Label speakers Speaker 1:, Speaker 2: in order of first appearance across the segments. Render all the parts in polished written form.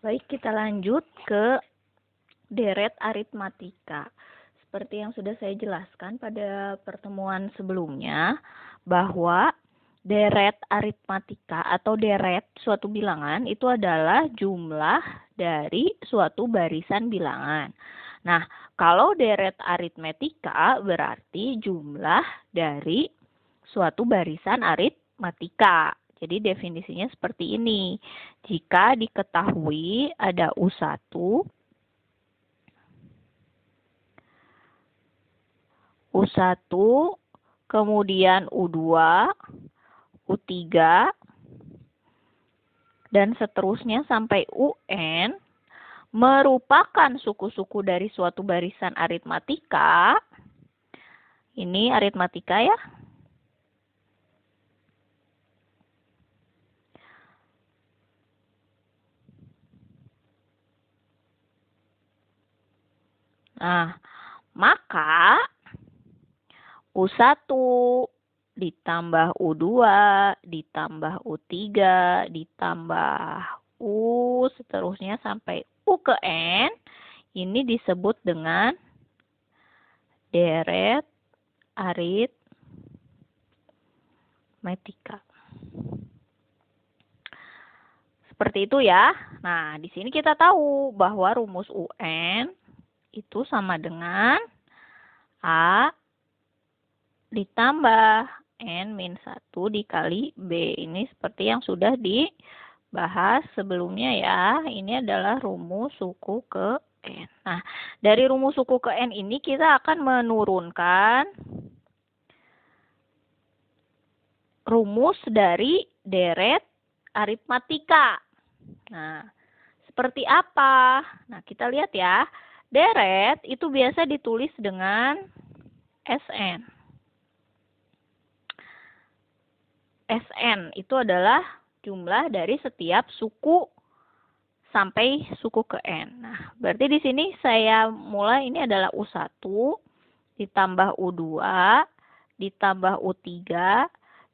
Speaker 1: Baik, kita lanjut ke deret aritmatika. Seperti yang sudah saya jelaskan pada pertemuan sebelumnya, bahwa deret aritmatika atau deret suatu bilangan itu adalah jumlah dari suatu barisan bilangan. Nah, kalau deret aritmetika berarti jumlah dari suatu barisan aritmatika. Jadi definisinya seperti ini. Jika diketahui ada U1, U1, kemudian U2, U3, dan seterusnya sampai UN, merupakan suku-suku dari suatu barisan aritmatika. Ini aritmatika ya. Nah, maka U1 ditambah U2 ditambah U3 ditambah U seterusnya sampai U ke N, ini disebut dengan deret aritmetika. Seperti itu ya. Nah, di sini kita tahu bahwa rumus UN itu sama dengan A ditambah N-1 dikali B. Ini seperti yang sudah dibahas sebelumnya ya. Ini adalah rumus suku ke N. Nah, dari rumus suku ke N ini kita akan menurunkan rumus dari deret aritmatika. Nah, seperti apa? Nah, kita lihat ya. Deret itu biasa ditulis dengan SN. SN itu adalah jumlah dari setiap suku sampai suku ke N. Nah, berarti di sini saya mulai ini adalah U1 ditambah U2 ditambah U3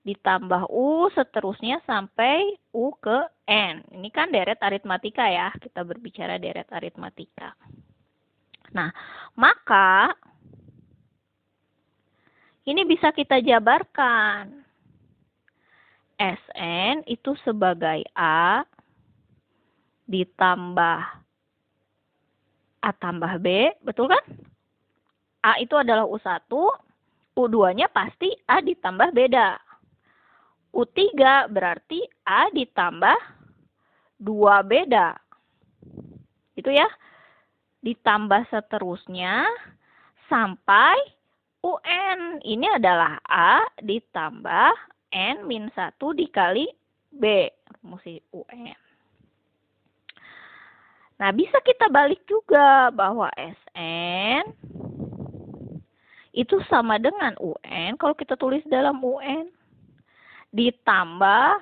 Speaker 1: ditambah U seterusnya sampai U ke N. Ini kan deret aritmatika ya. Kita berbicara deret aritmatika. Nah, maka ini bisa kita jabarkan. SN itu sebagai A ditambah A tambah B, betul kan? A itu adalah U1, U2-nya pasti A ditambah beda. U3 berarti A ditambah 2 beda. Itu ya. Ditambah seterusnya sampai UN. Ini adalah A ditambah N-1 dikali B. Rumus UN. Nah, bisa kita balik juga bahwa SN itu sama dengan UN. Kalau kita tulis dalam UN. Ditambah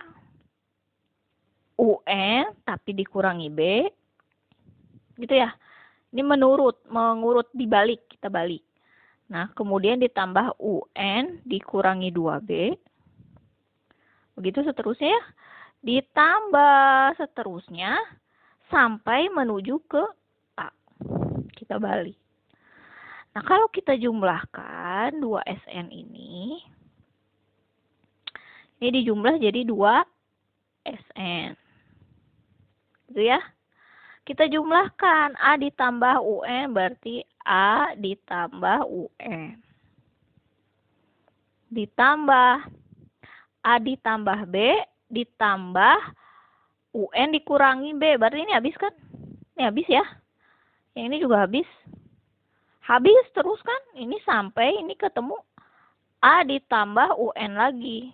Speaker 1: UN tapi dikurangi B. Gitu ya. Ini mengurut dibalik, kita balik. Nah, kemudian ditambah UN dikurangi 2B. Begitu seterusnya ya. Ditambah seterusnya sampai menuju ke A. Kita balik. Nah, kalau kita jumlahkan 2 SN ini dijumlah jadi 2 SN. Gitu ya. Kita jumlahkan A ditambah UN berarti A ditambah UN. Ditambah A ditambah B ditambah UN dikurangi B. Berarti ini habis kan? Ini habis ya. Yang ini juga habis. Habis terus kan? Ini sampai ini ketemu A ditambah UN lagi.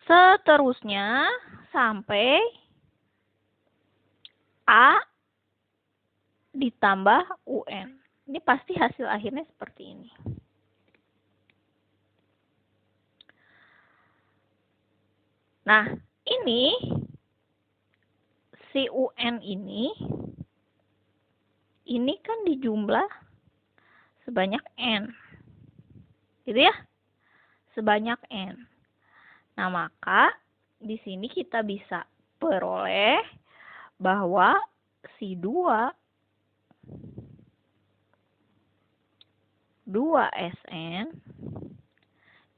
Speaker 1: Seterusnya sampai A ditambah UN. Ini pasti hasil akhirnya seperti ini. Nah, ini si UN ini kan dijumlah sebanyak N. Gitu ya? Sebanyak N. Nah, maka di sini kita bisa peroleh bahwa si 2Sn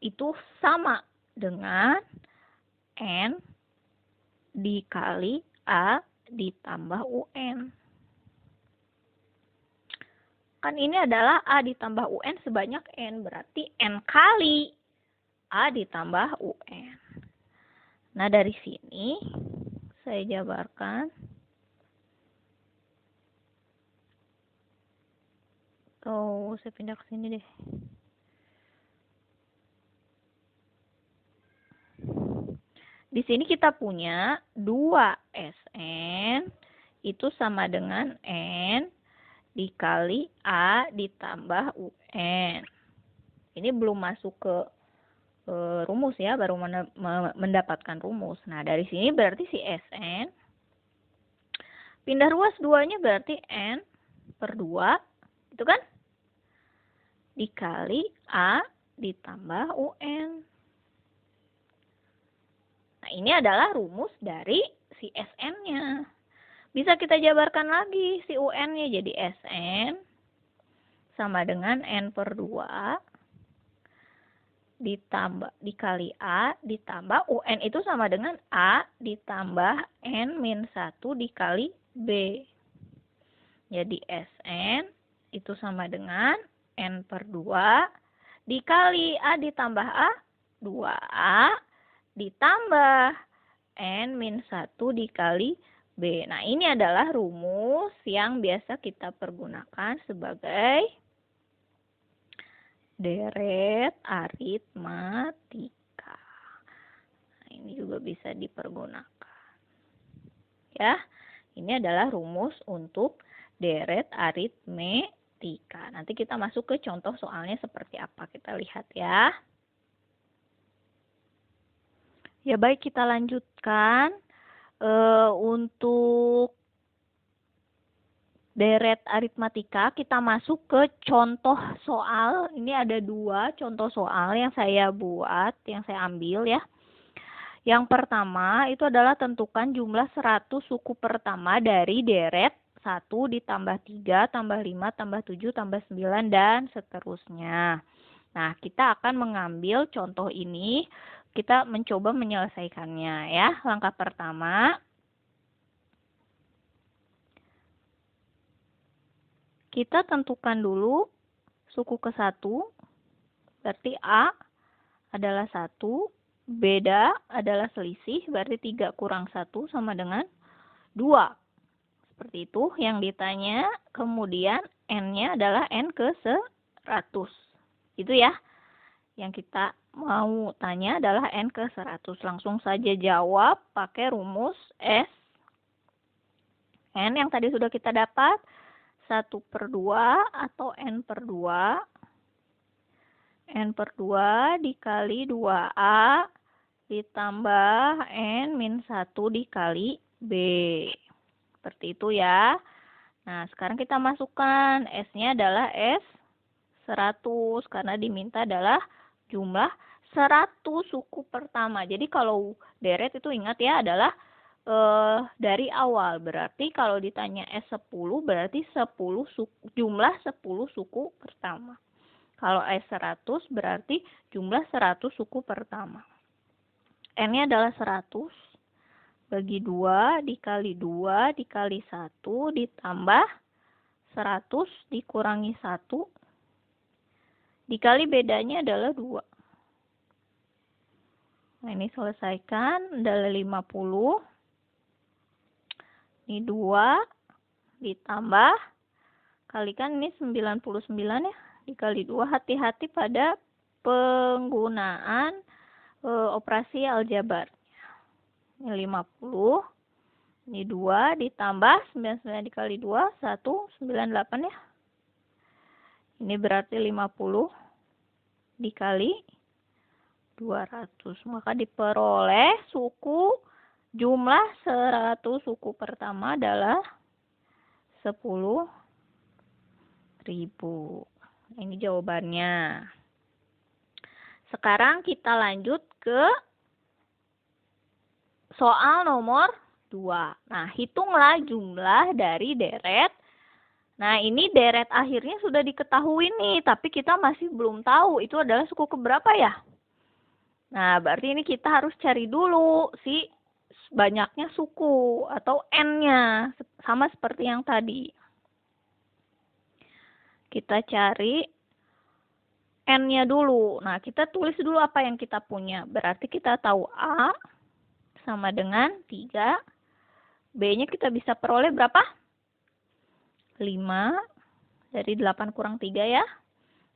Speaker 1: itu sama dengan N dikali A ditambah UN. Kan ini adalah A ditambah UN sebanyak N, berarti N kali A ditambah UN. Nah, dari sini saya jabarkan. Saya pindah ke sini deh. Di sini kita punya 2Sn itu sama dengan N dikali A ditambah UN. Ini belum masuk ke rumus ya, baru mendapatkan rumus. Nah, dari sini berarti si Sn pindah ruas 2-nya berarti N per 2, itu kan? Dikali A ditambah UN. Nah, ini adalah rumus dari si Sn-nya. Bisa kita jabarkan lagi si UN-nya, jadi Sn sama dengan N per 2 dikali A ditambah UN itu sama dengan A ditambah N min 1 dikali B. Jadi Sn itu sama dengan N per 2 dikali A ditambah A, 2A ditambah N min 1 dikali B. Nah, ini adalah rumus yang biasa kita pergunakan sebagai deret aritmatika. Nah, ini juga bisa dipergunakan. Ya, ini adalah rumus untuk deret aritmetika. Nanti kita masuk ke contoh soalnya seperti apa, kita lihat ya. Ya baik, kita lanjutkan. Untuk deret aritmatika kita masuk ke contoh soal. Ini ada 2 contoh soal yang saya buat, yang saya ambil ya. Yang pertama itu adalah tentukan jumlah 100 suku pertama dari deret 1 ditambah 3 tambah 5 tambah 7 tambah 9 dan seterusnya. Nah, kita akan mengambil contoh ini, kita mencoba menyelesaikannya ya. Langkah pertama, kita tentukan dulu suku ke-1, berarti A adalah 1, beda adalah selisih, berarti 3 kurang 1 sama dengan 2. Seperti itu yang ditanya, kemudian N-nya adalah N ke 100. Itu ya, yang kita mau tanya adalah N ke 100. Langsung saja jawab pakai rumus S. N yang tadi sudah kita dapat, 1 per 2 atau N per 2. N per 2 dikali 2A ditambah N min 1 dikali B. Seperti itu ya. Nah, sekarang kita masukkan. S-nya adalah S 100 karena diminta adalah jumlah 100 suku pertama. Jadi kalau deret itu ingat ya adalah dari awal. Berarti kalau ditanya S10 berarti 10 suku, jumlah 10 suku pertama. Kalau S100 berarti jumlah 100 suku pertama. N-nya adalah 100 bagi 2 dikali 2 dikali 1 ditambah 100 dikurangi 1 dikali bedanya adalah 2. Nah, ini selesaikan adalah 50. Ini 2 ditambah, kalikan ini 99 ya, dikali 2. Hati-hati pada penggunaan operasi aljabar. Ini 50. Ini 2 ditambah 99 dikali 2, 198 ya. Ini berarti 50 dikali 200. Maka diperoleh suku jumlah 100 suku pertama adalah 10.000. Ini jawabannya. Sekarang kita lanjut ke soal nomor 2. Nah, hitunglah jumlah dari deret. Nah, ini deret akhirnya sudah diketahui nih, tapi kita masih belum tahu itu adalah suku keberapa ya. Nah, berarti ini kita harus cari dulu si banyaknya suku atau N-nya, sama seperti yang tadi. Kita cari N-nya dulu. Nah, kita tulis dulu apa yang kita punya. Berarti kita tahu A sama dengan 3. B-nya kita bisa peroleh berapa? 5. Dari 8 kurang 3 ya.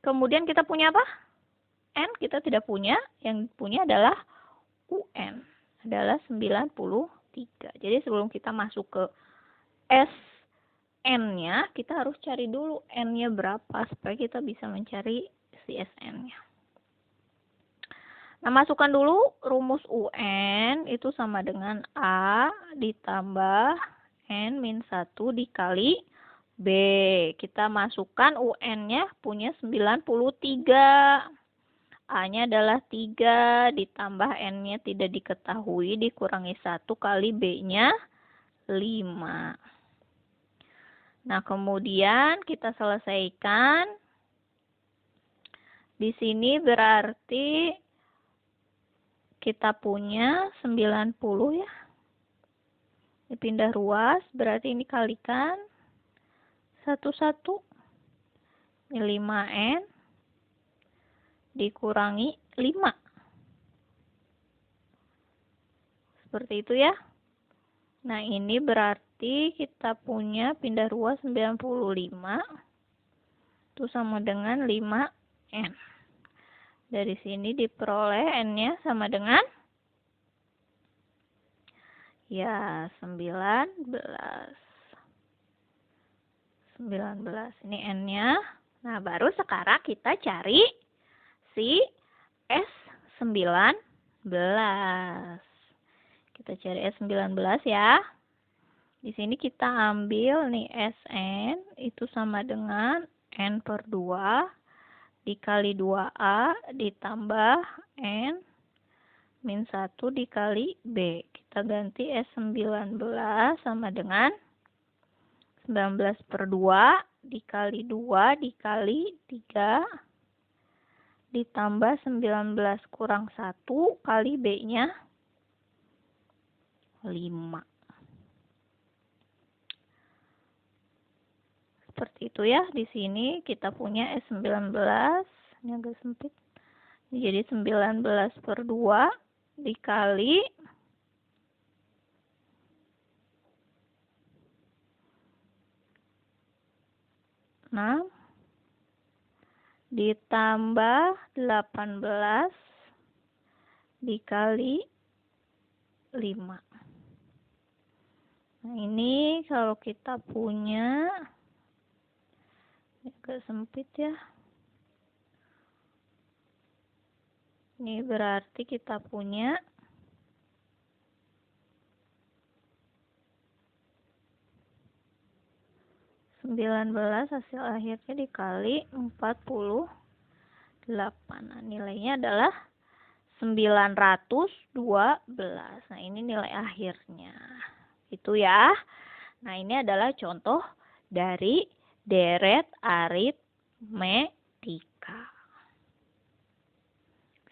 Speaker 1: Kemudian kita punya apa? N kita tidak punya. Yang punya adalah UN. Adalah 93. Jadi sebelum kita masuk ke SN-nya, kita harus cari dulu N-nya berapa. Supaya kita bisa mencari si SN-nya. Nah, masukkan dulu rumus UN itu sama dengan A ditambah N min 1 dikali B. Kita masukkan UN-nya punya 93. A-nya adalah 3 ditambah N-nya tidak diketahui dikurangi 1 kali B-nya 5. Nah, kemudian kita selesaikan. Di sini berarti kita punya 90 ya. Dipindah ruas, berarti ini kalikan 1, 1. Ini 5N dikurangi 5. Seperti itu ya. Nah, ini berarti kita punya pindah ruas 95. Itu sama dengan 5N. Dari sini diperoleh N-nya sama dengan ya 19. 19. Ini N-nya. Nah, baru sekarang kita cari si S19. Kita cari S19 ya. Di sini kita ambil nih Sn itu sama dengan N per 2 dikali 2A ditambah N min 1 dikali B. Kita ganti S19 sama dengan 19 per 2 dikali 2 dikali 3 ditambah 19 kurang 1 kali B-nya 5. Seperti itu ya. Di sini kita punya S19. Ini agak sempit. Jadi 19 per 2 dikali 6 ditambah 18 dikali 5. Nah, ini kalau kita punya agak sempit ya. Ini berarti kita punya 19 hasil akhirnya dikali 48. Nah, nilainya adalah 912. Nah, ini nilai akhirnya. Itu ya. Nah, ini adalah contoh dari deret aritmetika.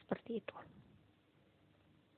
Speaker 1: Seperti itu.